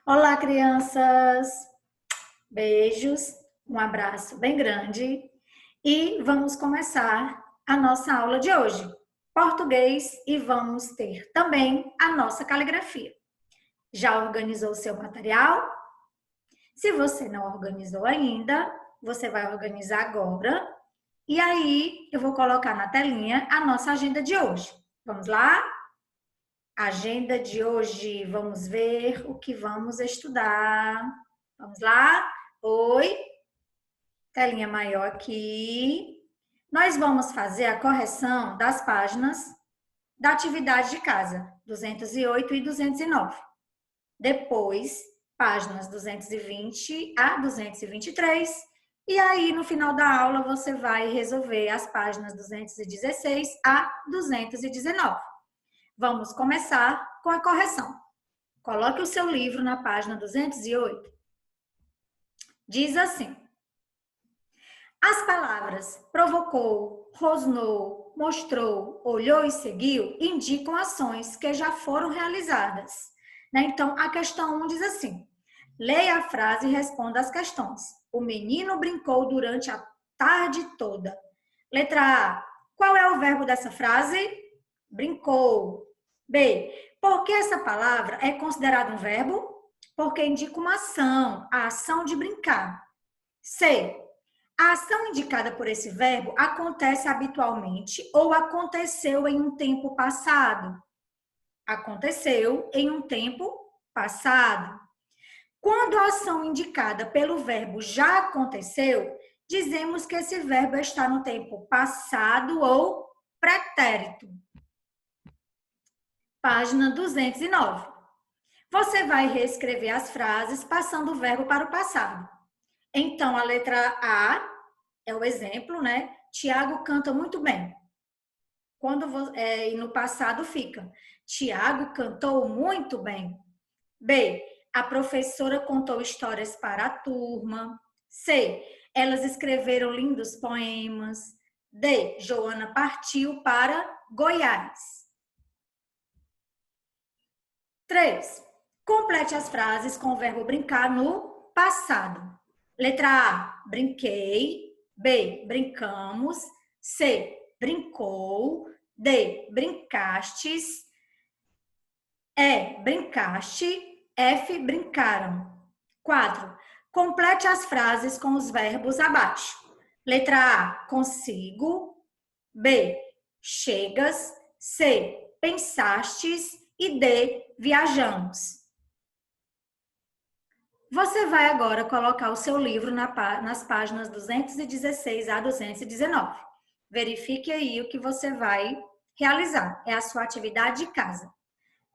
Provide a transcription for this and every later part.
Olá, crianças! Beijos, um abraço bem grande e vamos começar a nossa aula de hoje, português, e vamos ter também a nossa caligrafia. Já organizou o seu material? Se você não organizou ainda, você vai organizar agora e aí eu vou colocar na telinha a nossa agenda de hoje. Vamos lá? Agenda de hoje, vamos ver o que vamos estudar. Vamos lá? Oi, telinha maior aqui. Nós vamos fazer a correção das páginas da atividade de casa, 208 e 209. Depois, páginas 220 a 223. E aí, no final da aula, você vai resolver as páginas 216 a 219. Vamos começar com a correção. Coloque o seu livro na página 208. Diz assim: as palavras provocou, rosnou, mostrou, olhou e seguiu indicam ações que já foram realizadas. Então, a questão 1 diz assim: leia a frase e responda as questões. O menino brincou durante a tarde toda. Letra A. Qual é o verbo dessa frase? Brincou. B. Por que essa palavra é considerada um verbo? Porque indica uma ação, a ação de brincar. C. A ação indicada por esse verbo acontece habitualmente ou aconteceu em um tempo passado? Aconteceu em um tempo passado. Quando a ação indicada pelo verbo já aconteceu, dizemos que esse verbo está no tempo passado ou pretérito. Página 209. Você vai reescrever as frases passando o verbo para o passado. Então, a letra A é o exemplo, né? Tiago canta muito bem. E no passado fica: Tiago cantou muito bem. B. A professora contou histórias para a turma. C. Elas escreveram lindos poemas. D. Joana partiu para Goiás. 3. Complete as frases com o verbo brincar no passado. Letra A, brinquei. B, brincamos. C, brincou. D, brincastes. E, brincaste. F, brincaram. 4. Complete as frases com os verbos abaixo. Letra A, consigo. B, chegas. C, pensastes. E D, viajamos. Você vai agora colocar o seu livro nas páginas 216 a 219. Verifique aí o que você vai realizar. É a sua atividade de casa.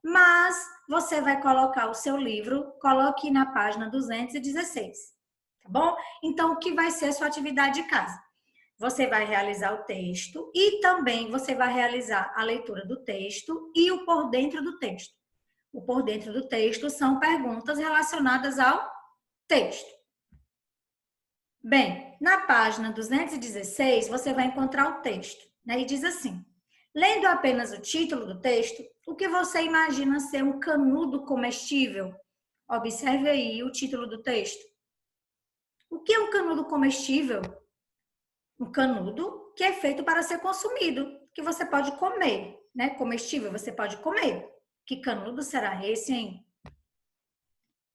Mas você vai colocar o seu livro, coloque na página 216. Tá bom? Então, o que vai ser a sua atividade de casa? Você vai realizar o texto e também você vai realizar a leitura do texto e o por dentro do texto. O por dentro do texto são perguntas relacionadas ao texto. Bem, na página 216, você vai encontrar o texto, né? E diz assim: lendo apenas o título do texto, o que você imagina ser um canudo comestível? Observe aí o título do texto. O que é um canudo comestível? Um canudo que é feito para ser consumido, que você pode comer, né? Comestível, você pode comer. Que canudo será esse, hein?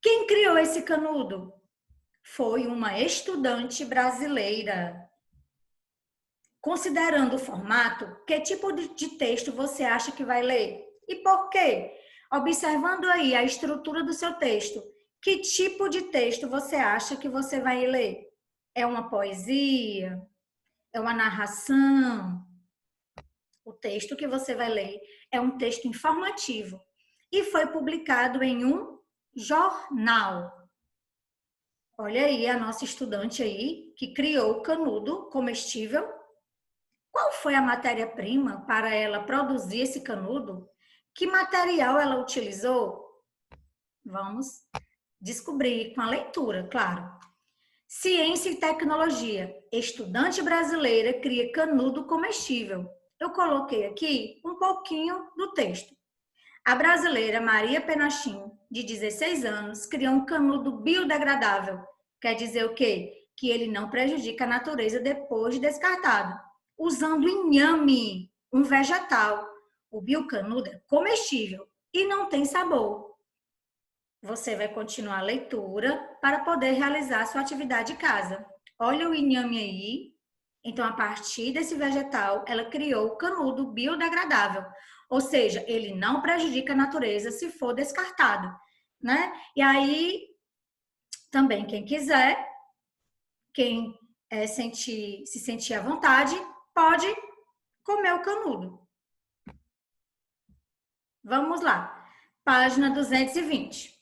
Quem criou esse canudo? Foi uma estudante brasileira. Considerando o formato, que tipo de texto você acha que vai ler? E por quê? Observando aí a estrutura do seu texto, que tipo de texto você acha que você vai ler? É uma poesia? É uma narração? O texto que você vai ler é um texto informativo e foi publicado em um jornal. Olha aí a nossa estudante aí que criou o canudo comestível. Qual foi a matéria-prima para ela produzir esse canudo? Que material ela utilizou? Vamos descobrir com a leitura, claro. Ciência e tecnologia. Estudante brasileira cria canudo comestível. Eu coloquei aqui um pouquinho do texto. A brasileira Maria Penachim, de 16 anos, criou um canudo biodegradável. Quer dizer o quê? Que ele não prejudica a natureza depois de descartado. Usando inhame, um vegetal. O biocanudo é comestível e não tem sabor. Você vai continuar a leitura para poder realizar sua atividade de casa. Olha o inhame aí. Então, a partir desse vegetal, ela criou o canudo biodegradável. Ou seja, ele não prejudica a natureza se for descartado, né? E aí, também, quem quiser, quem se sentir à vontade, pode comer o canudo. Vamos lá. Página 220.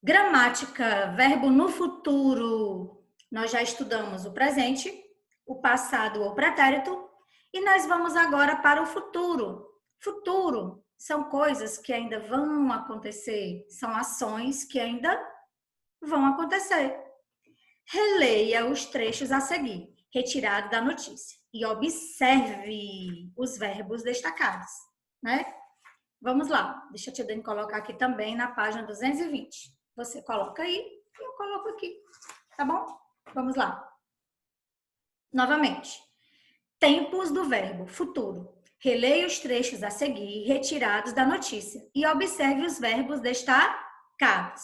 Gramática, verbo no futuro. Nós já estudamos o presente, o passado ou pretérito, e nós vamos agora para o futuro. Futuro são coisas que ainda vão acontecer, são ações que ainda vão acontecer. Releia os trechos a seguir, retirado da notícia, e observe os verbos destacados, né? Vamos lá, deixa a tia Dani colocar aqui também na página 220. Você coloca aí e eu coloco aqui, tá bom? Vamos lá. Novamente. Tempos do verbo futuro. Releia os trechos a seguir, retirados da notícia, e observe os verbos destacados.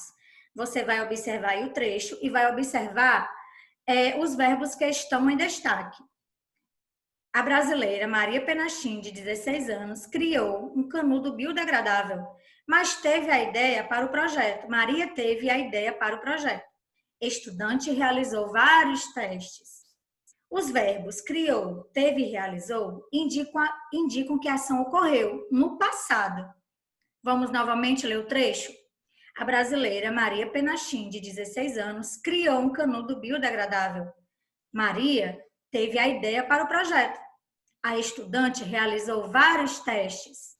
Você vai observar aí o trecho e vai observar os verbos que estão em destaque. A brasileira Maria Penachim, de 16 anos, criou um canudo biodegradável, mas teve a ideia para o projeto. Maria teve a ideia para o projeto. Estudante realizou vários testes. Os verbos criou, teve e realizou indicam que a ação ocorreu no passado. Vamos novamente ler o trecho? A brasileira Maria Penachim, de 16 anos, criou um canudo biodegradável. Maria teve a ideia para o projeto. A estudante realizou vários testes.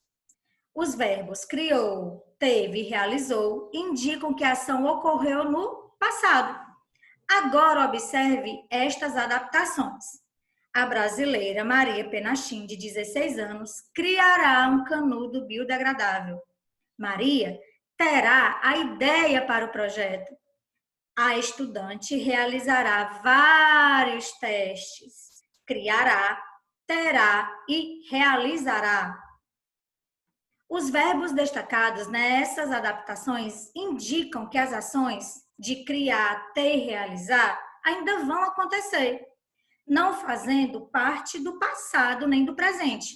Os verbos criou, teve e realizou indicam que a ação ocorreu no passado. Agora observe estas adaptações. A brasileira Maria Penachim, de 16 anos, criará um canudo biodegradável. Maria terá a ideia para o projeto. A estudante realizará vários testes. Criará, terá e realizará. Os verbos destacados nessas adaptações indicam que as ações de criar, ter e realizar ainda vão acontecer, não fazendo parte do passado nem do presente.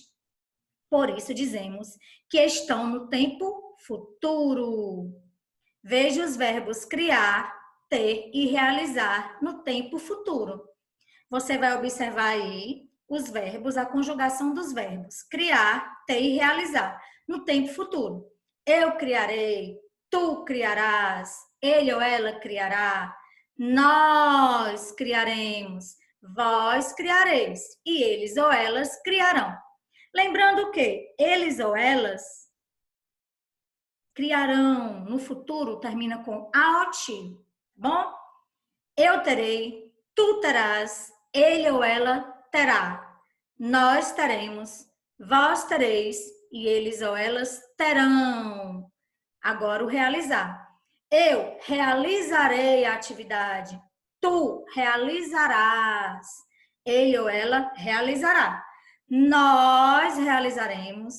Por isso dizemos que estão no tempo futuro. Veja os verbos criar, ter e realizar no tempo futuro. Você vai observar aí os verbos, a conjugação dos verbos criar, ter e realizar no tempo futuro. Eu criarei, tu criarás, ele ou ela criará, nós criaremos, vós criareis e eles ou elas criarão. Lembrando que eles ou elas criarão no futuro termina com AOT, bom? Eu terei, tu terás, ele ou ela terá, nós teremos, vós tereis e eles ou elas terão. Agora o realizar. Eu realizarei a atividade. Tu realizarás. Ele ou ela realizará. Nós realizaremos.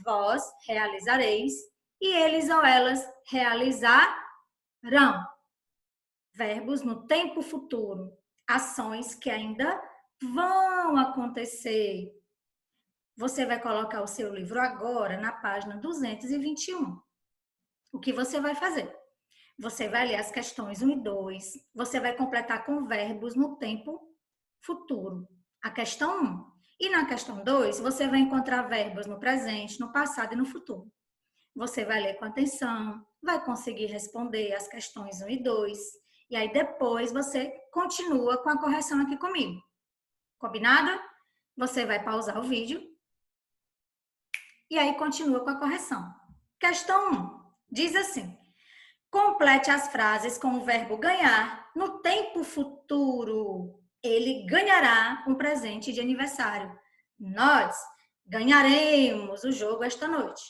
Vós realizareis. E eles ou elas realizarão. Verbos no tempo futuro. Ações que ainda vão acontecer. Você vai colocar o seu livro agora na página 221. O que você vai fazer? Você vai ler as questões 1 e 2. Você vai completar com verbos no tempo futuro. A questão 1. E na questão 2, você vai encontrar verbos no presente, no passado e no futuro. Você vai ler com atenção, vai conseguir responder as questões 1 e 2. E aí depois você continua com a correção aqui comigo. Combinado? Você vai pausar o vídeo. E aí continua com a correção. Questão 1. Diz assim: complete as frases com o verbo ganhar no tempo futuro. Ele ganhará um presente de aniversário. Nós ganharemos o jogo esta noite.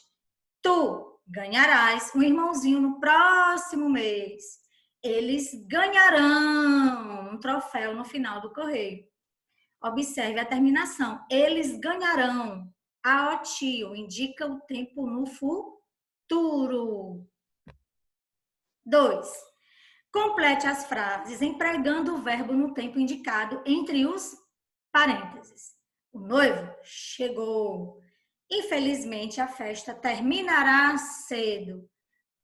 Tu ganharás um irmãozinho no próximo mês. Eles ganharão um troféu no final do correio. Observe a terminação. Eles ganharão. A tio indica o tempo no futuro. 2. Complete as frases empregando o verbo no tempo indicado entre os parênteses. O noivo chegou. Infelizmente, a festa terminará cedo.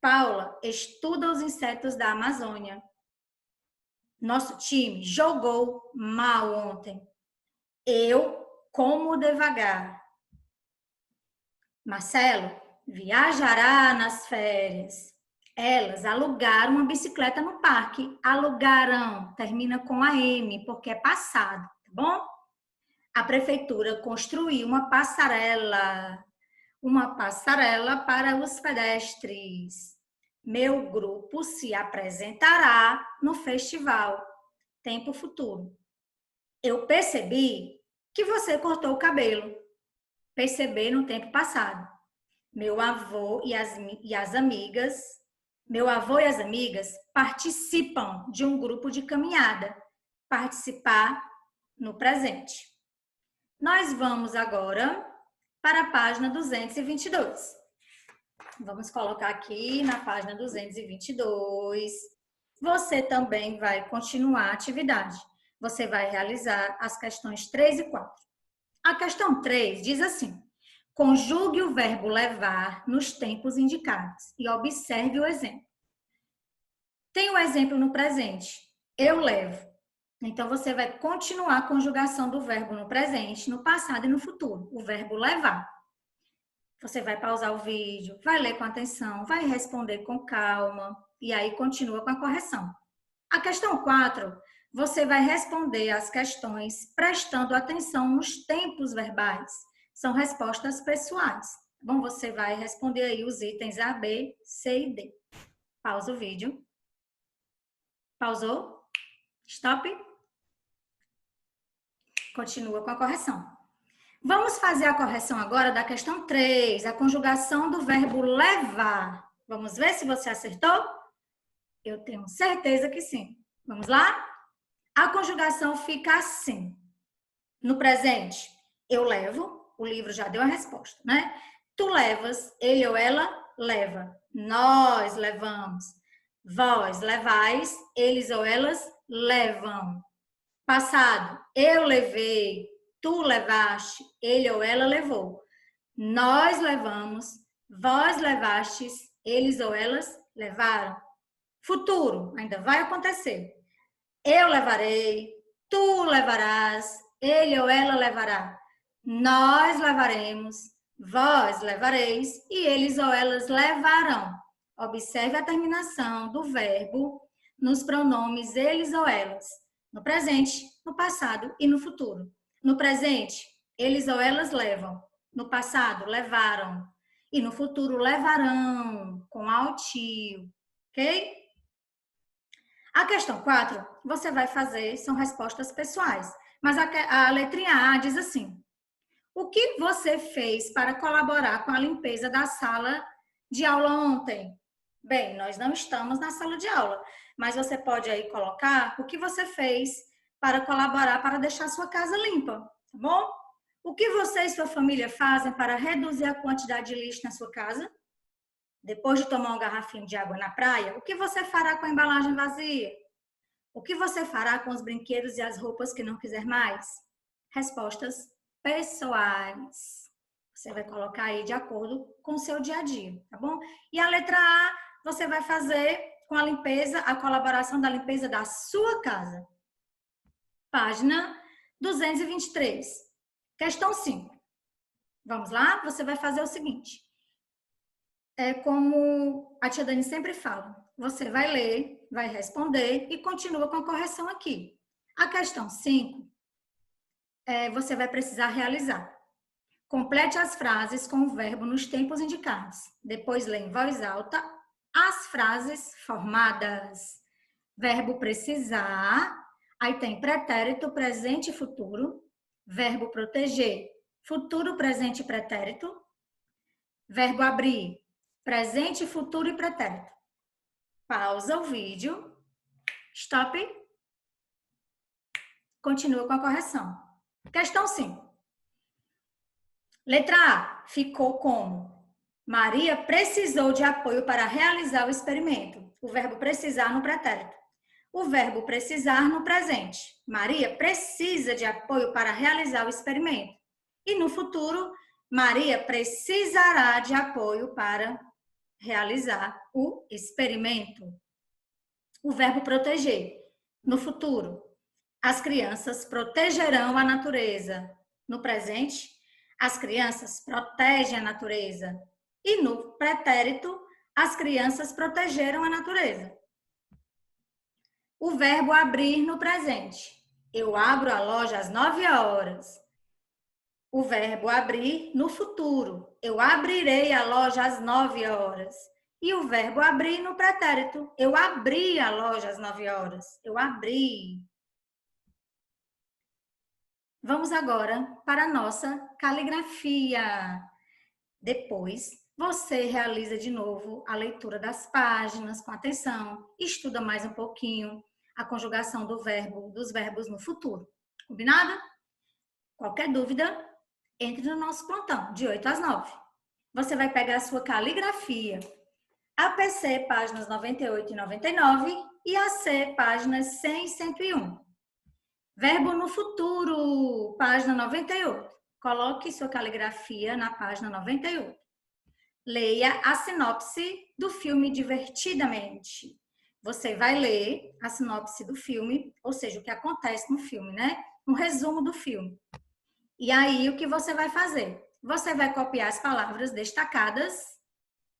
Paula estuda os insetos da Amazônia. Nosso time jogou mal ontem. Eu como devagar. Marcelo viajará nas férias. Elas alugaram uma bicicleta no parque. Alugarão, termina com a M, porque é passado, tá bom? A prefeitura construiu uma passarela para os pedestres. Meu grupo se apresentará no festival. Tempo futuro. Eu percebi que você cortou o cabelo. Perceber no tempo passado. Meu avô e as amigas participam de um grupo de caminhada. Participar no presente. Nós vamos agora para a página 222. Vamos colocar aqui na página 222. Você também vai continuar a atividade. Você vai realizar as questões 3 e 4. A questão 3 diz assim: conjugue o verbo levar nos tempos indicados e observe o exemplo. Tem o exemplo no presente. Eu levo. Então, você vai continuar a conjugação do verbo no presente, no passado e no futuro. O verbo levar. Você vai pausar o vídeo, vai ler com atenção, vai responder com calma e aí continua com a correção. A questão 4, você vai responder as questões prestando atenção nos tempos verbais. São respostas pessoais. Bom, você vai responder aí os itens A, B, C e D. Pausa o vídeo. Pausou? Stop. Continua com a correção. Vamos fazer a correção agora da questão 3, a conjugação do verbo levar. Vamos ver se você acertou? Eu tenho certeza que sim. Vamos lá? A conjugação fica assim. No presente, eu levo, o livro já deu a resposta, né? Tu levas, ele ou ela leva. Nós levamos. Vós levais, eles ou elas levam. Passado, eu levei, tu levaste, ele ou ela levou. Nós levamos, vós levastes, eles ou elas levaram. Futuro, ainda vai acontecer. Eu levarei, tu levarás, ele ou ela levará. Nós levaremos, vós levareis e eles ou elas levarão. Observe a terminação do verbo nos pronomes eles ou elas. No presente, no passado e no futuro. No presente, eles ou elas levam. No passado, levaram. E no futuro, levarão, com altio. Ok? A questão 4, você vai fazer, são respostas pessoais. Mas a letrinha A diz assim: o que você fez para colaborar com a limpeza da sala de aula ontem? Bem, nós não estamos na sala de aula, mas você pode aí colocar o que você fez para colaborar, para deixar sua casa limpa, tá bom? O que você e sua família fazem para reduzir a quantidade de lixo na sua casa? Depois de tomar um garrafinho de água na praia, o que você fará com a embalagem vazia? O que você fará com os brinquedos e as roupas que não quiser mais? Respostas pessoais. Você vai colocar aí de acordo com o seu dia a dia, tá bom? E a letra A, você vai fazer com a limpeza, a colaboração da limpeza da sua casa. Página 223. Questão 5. Vamos lá? Você vai fazer o seguinte. É como a tia Dani sempre fala. Você vai ler, vai responder e continua com a correção aqui. A questão 5, você vai precisar realizar. Complete as frases com o verbo nos tempos indicados. Depois lê em voz alta as frases formadas. Verbo precisar, aí tem pretérito, presente e futuro. Verbo proteger, futuro, presente e pretérito. Verbo abrir, presente, futuro e pretérito. Pausa o vídeo. Stop. Continua com a correção. Questão 5. Letra A. Ficou como? Maria precisou de apoio para realizar o experimento. O verbo precisar no pretérito. O verbo precisar no presente. Maria precisa de apoio para realizar o experimento. E no futuro, Maria precisará de apoio para realizar o experimento. O verbo proteger. No futuro, as crianças protegerão a natureza. No presente, as crianças protegem a natureza. E no pretérito, as crianças protegeram a natureza. O verbo abrir no presente. Eu abro a loja às 9 horas. O verbo abrir no futuro. Eu abrirei a loja às 9 horas. E o verbo abrir no pretérito. Eu abri a loja às 9 horas. Eu abri. Vamos agora para a nossa caligrafia. Depois, você realiza de novo a leitura das páginas com atenção, estuda mais um pouquinho a conjugação dos verbos no futuro. Combinado? Qualquer dúvida, entre no nosso plantão, de 8 às 9. Você vai pegar a sua caligrafia, APC, páginas 98 e 99, e AC, páginas 100 e 101. Verbo no futuro, página 98. Coloque sua caligrafia na página 98. Leia a sinopse do filme Divertidamente. Você vai ler a sinopse do filme, ou seja, o que acontece no filme, né? Um resumo do filme. E aí, o que você vai fazer? Você vai copiar as palavras destacadas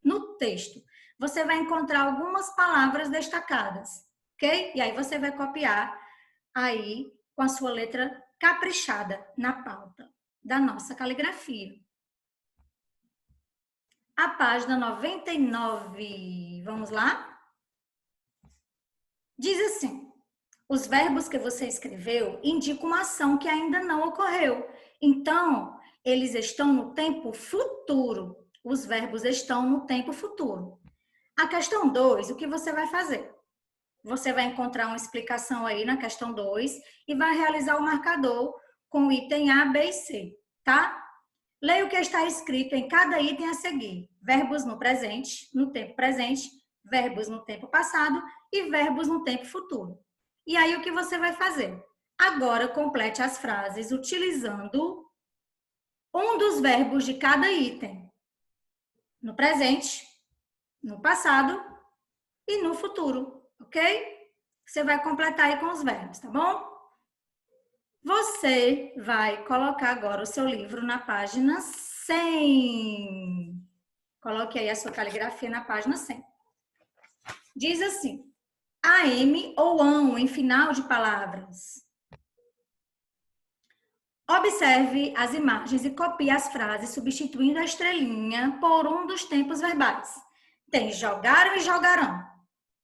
no texto. Você vai encontrar algumas palavras destacadas, ok? E aí, você vai copiar aí com a sua letra caprichada na pauta da nossa caligrafia. A página 99, vamos lá? Diz assim: os verbos que você escreveu indicam uma ação que ainda não ocorreu. Então, eles estão no tempo futuro. Os verbos estão no tempo futuro. A questão 2, o que você vai fazer? Você vai encontrar uma explicação aí na questão 2 e vai realizar o marcador com o item A, B e C, tá? Leia o que está escrito em cada item a seguir. Verbos no presente, no tempo presente, verbos no tempo passado e verbos no tempo futuro. E aí, o que você vai fazer? Agora, complete as frases utilizando um dos verbos de cada item. No presente, no passado e no futuro, ok? Você vai completar aí com os verbos, tá bom? Você vai colocar agora o seu livro na página 100. Coloque aí a sua caligrafia na página 100. Diz assim: AM ou ão em final de palavras. Observe as imagens e copie as frases substituindo a estrelinha por um dos tempos verbais. Tem jogaram e jogarão,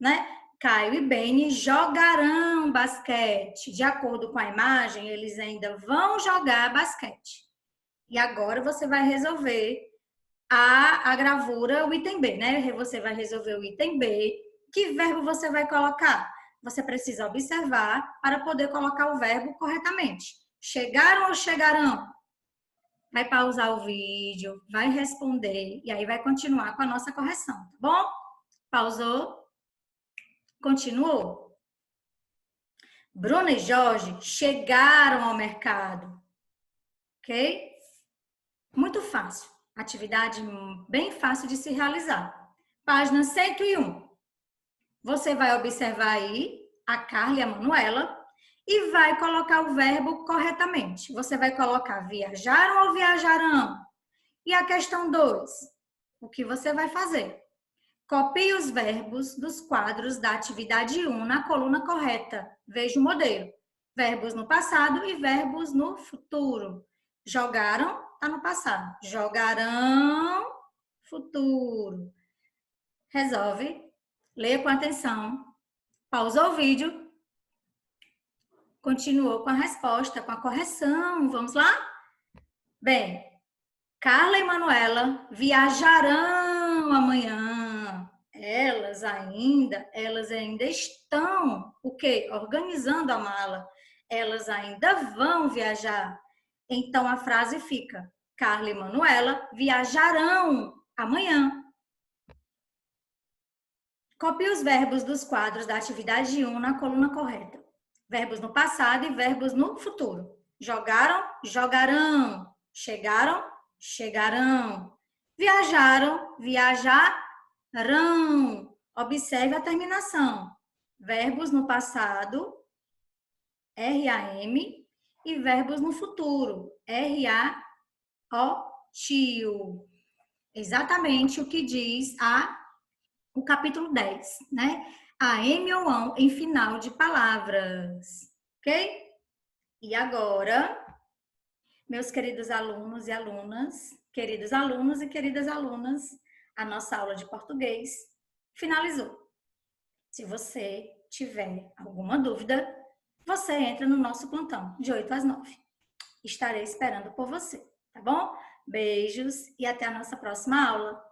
né? Caio e Beni jogarão basquete. De acordo com a imagem, eles ainda vão jogar basquete. E agora você vai resolver a gravura, o item B, né? Você vai resolver o item B. Que verbo você vai colocar? Você precisa observar para poder colocar o verbo corretamente. Chegaram ou chegarão? Vai pausar o vídeo, vai responder e aí vai continuar com a nossa correção, tá bom? Pausou? Continuou. Bruna e Jorge chegaram ao mercado. Ok? Muito fácil. Atividade bem fácil de se realizar. Página 101. Você vai observar aí a Carla e a Manuela e vai colocar o verbo corretamente. Você vai colocar viajaram ou viajarão? E a questão 2. O que você vai fazer? Copie os verbos dos quadros da atividade 1 na coluna correta. Veja o modelo. Verbos no passado e verbos no futuro. Jogaram, está no passado. Jogarão, futuro. Resolve. Leia com atenção. Pausou o vídeo. Continuou com a resposta, com a correção. Vamos lá? Bem, Carla e Manuela viajarão viajarão amanhã. Elas ainda estão, o quê? Organizando a mala. Elas ainda vão viajar. Então a frase fica: Carla e Manuela viajarão amanhã. Copie os verbos dos quadros da atividade 1 na coluna correta. Verbos no passado e verbos no futuro. Jogaram, jogarão. Chegaram, chegarão. Viajaram, viajarão. Observe a terminação. Verbos no passado, RAM, e verbos no futuro, RAO. Exatamente o que diz o capítulo 10, né? A M ou ão em final de palavras, ok? E agora, meus queridos alunos e alunas, queridos alunos e queridas alunas, a nossa aula de português finalizou. Se você tiver alguma dúvida, você entra no nosso plantão, de 8 às 9. Estarei esperando por você, tá bom? Beijos e até a nossa próxima aula.